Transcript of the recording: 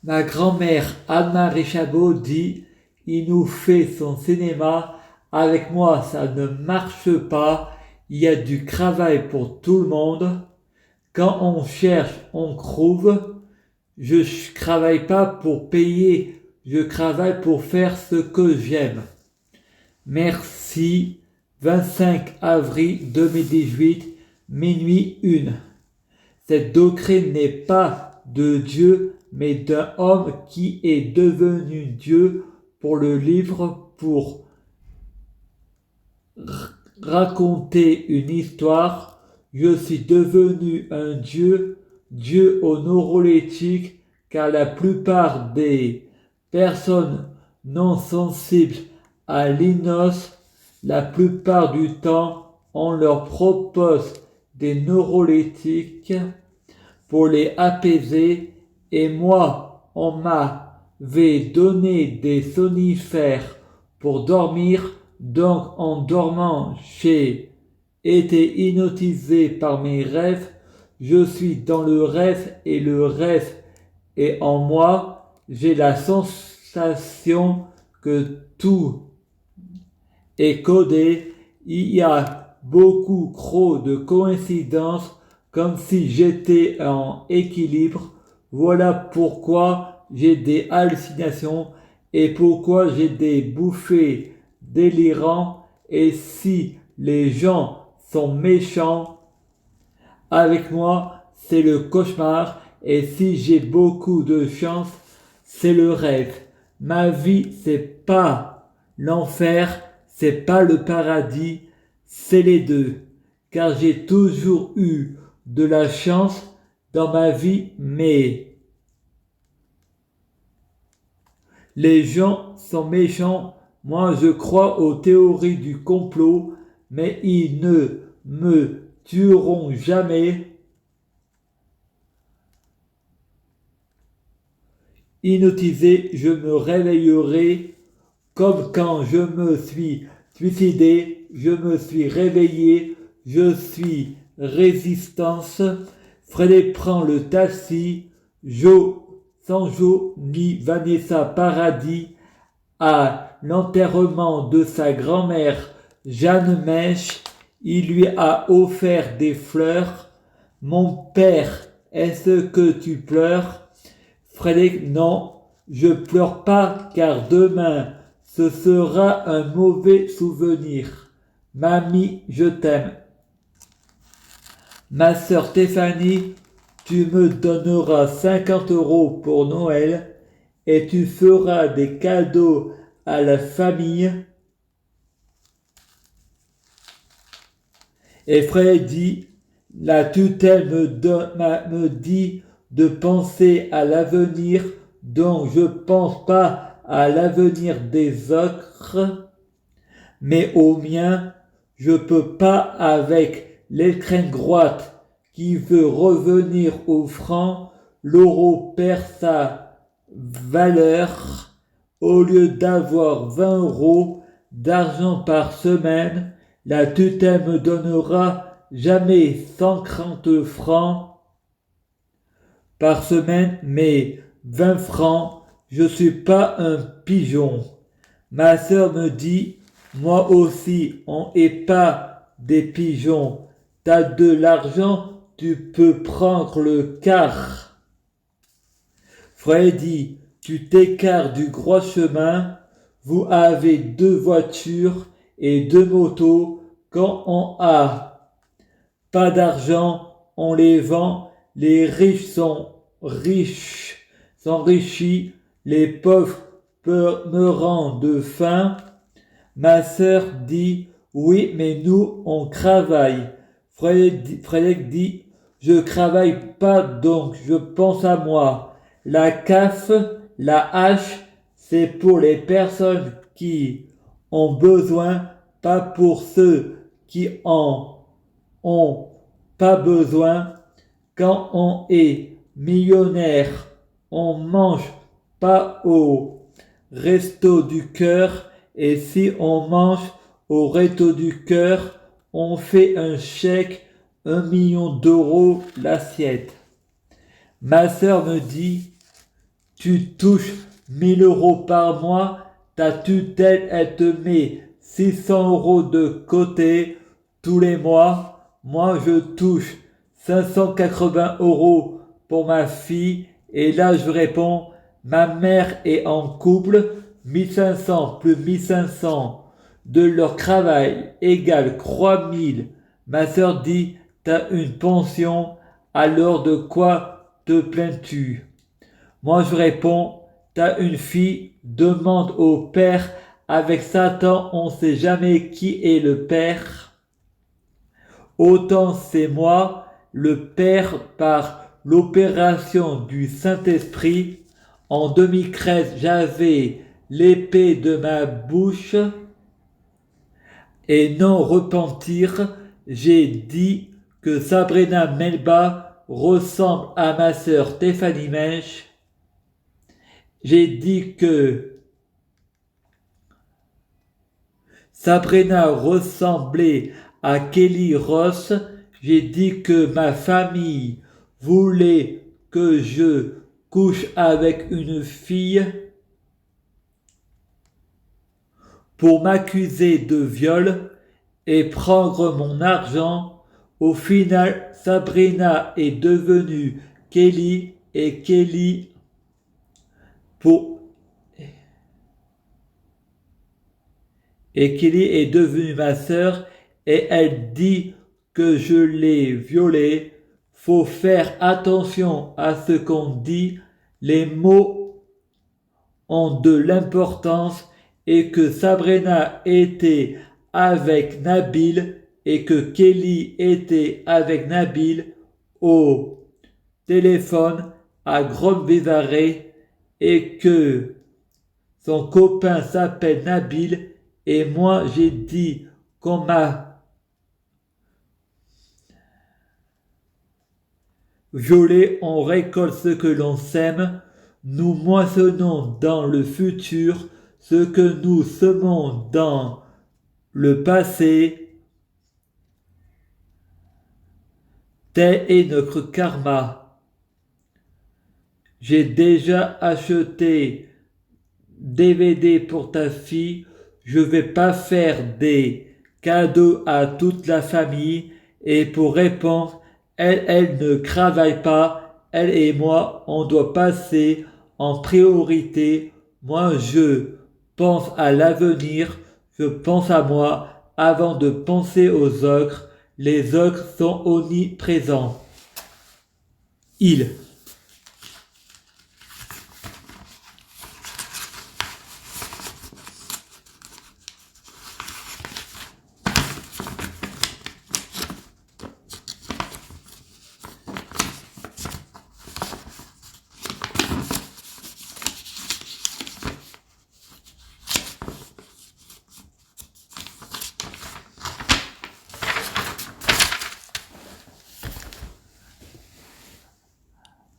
Ma grand-mère Anne-Marie Chabot dit: il nous fait son cinéma, avec moi ça ne marche pas, il y a du travail pour tout le monde. Quand on cherche, on trouve. Je travaille pas pour payer, je travaille pour faire ce que j'aime. Merci. 25 avril 2018, minuit 1. Cette doctrine n'est pas de Dieu, mais d'un homme qui est devenu Dieu pour le livre, pour raconter une histoire. Je suis devenu un Dieu, Dieu au neuroleptique, car la plupart des personnes non sensibles à l'inos, la plupart du temps, on leur propose des neuroleptiques pour les apaiser, et moi, on m'avait donné des somnifères pour dormir, donc en dormant, j'ai été hypnotisé par mes rêves, je suis dans le rêve et le rêve est en moi, j'ai la sensation que tout est codé, il y a beaucoup trop de coïncidences, comme si j'étais en équilibre. Voilà pourquoi j'ai des hallucinations et pourquoi j'ai des bouffées délirantes. Et si les gens sont méchants avec moi, c'est le cauchemar. Et si j'ai beaucoup de chance, c'est le rêve. Ma vie, c'est pas l'enfer, c'est pas le paradis, c'est les deux. Car j'ai toujours eu de la chance dans ma vie, mais les gens sont méchants. Moi, je crois aux théories du complot, mais ils ne me tueront jamais. Hypnotisé, je me réveillerai comme quand je me suis suicidé, je me suis réveillé, je suis résistance. Freddy prend le taxi, Joe, sans Joe ni Vanessa Paradis, à l'enterrement de sa grand-mère Jeanne Mèche, il lui a offert des fleurs. Mon père, est-ce que tu pleures? Frédéric, non, je pleure pas car demain ce sera un mauvais souvenir. Mamie, je t'aime. Ma sœur Stéphanie, tu me donneras 50 € pour Noël et tu feras des cadeaux à la famille. Et Fred dit, la tutelle me dit de penser à l'avenir, donc je pense pas à l'avenir des autres, mais au mien. Je peux pas avec l'extrême droite qui veut revenir au franc, l'euro perd sa valeur. Au lieu d'avoir 20 € d'argent par semaine, la tutelle me donnera jamais 130 francs par semaine, mais 20 francs. Je suis pas un pigeon. Ma sœur me dit, moi aussi, on n'est pas des pigeons. T'as de l'argent, tu peux prendre le car. Freddy, tu t'écartes du gros chemin. Vous avez 2 voitures et 2 motos. Quand on a pas d'argent, on les vend. Les riches s'enrichissent. Les pauvres meurent de faim. Ma sœur dit, oui, mais nous, on travaille. Frédéric dit, je travaille pas, donc je pense à moi. La CAF, la hache, c'est pour les personnes qui ont besoin, pas pour ceux qui en ont pas besoin. Quand on est millionnaire, on mange pas au resto du cœur, et si on mange au resto du cœur, on fait un chèque 1 million d'euros l'assiette. Ma sœur me dit, tu touches 1 000 € par mois, ta tutelle, elle te met 600 € de côté tous les mois. Moi, je touche 580 € pour ma fille. Et là, je réponds, ma mère est en couple, 1500 plus 1500 de leur travail égale 3000. Ma sœur dit, t'as une pension, alors de quoi te plains-tu? Moi, je réponds, t'as une fille, demande au père. Avec Satan, on sait jamais qui est le père. Autant c'est moi, le père, par l'opération du Saint-Esprit. En 2013, j'avais l'épée de ma bouche et non repentir. J'ai dit que Sabrina Melba ressemble à ma sœur Stéphanie Mensch. J'ai dit que Sabrina ressemblait à Kelly Ross. J'ai dit que ma famille voulait que je couche avec une fille pour m'accuser de viol et prendre mon argent. Au final, Sabrina est devenue Kelly et Kelly est devenue ma sœur et elle dit que je l'ai violée. Faut faire attention à ce qu'on dit. Les mots ont de l'importance et que Sabrina était avec Nabil et que Kelly était avec Nabil au téléphone à Grande-Vézarée et que son copain s'appelle Nabil et moi j'ai dit qu'on m'a violé, on récolte ce que l'on sème, nous moissonnons dans le futur ce que nous semons dans le passé, tel est notre karma. J'ai déjà acheté DVD pour ta fille, je vais pas faire des cadeaux à toute la famille et pour répondre, elle ne travaille pas, elle et moi, on doit passer en priorité. Moi, je pense à l'avenir, je pense à moi avant de penser aux ogres. Les ogres sont omniprésents. Ils